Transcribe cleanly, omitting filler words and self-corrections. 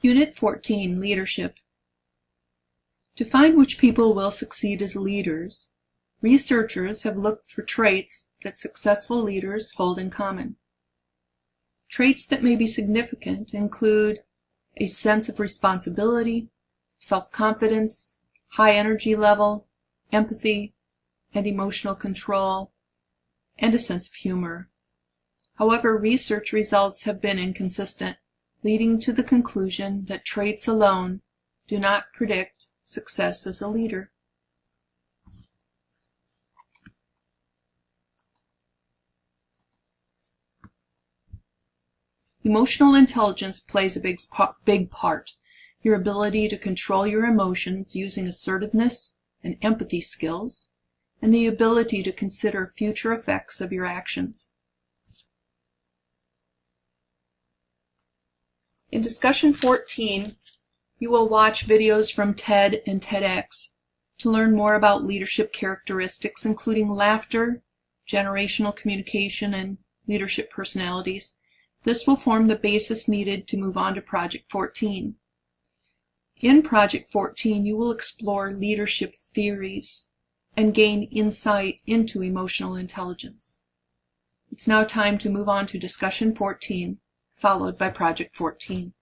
Unit 14, Leadership. To find which people will succeed as leaders, researchers have looked for traits that successful leaders hold in common. Traits that may be significant include a sense of responsibility, self-confidence, high energy level, empathy, and emotional control, and a sense of humor. However, research results have been inconsistent, leading to the conclusion that traits alone do not predict success as a leader. Emotional intelligence plays a big part. Your ability to control your emotions using assertiveness and empathy skills, and the ability to consider future effects of your actions. In discussion 14, you will watch videos from TED and TEDx to learn more about leadership characteristics, including laughter, generational communication, and leadership personalities. This will form the basis needed to move on to Project 14. In Project 14, you will explore leadership theories and gain insight into emotional intelligence. It's now time to move on to Discussion 14, followed by Project 14.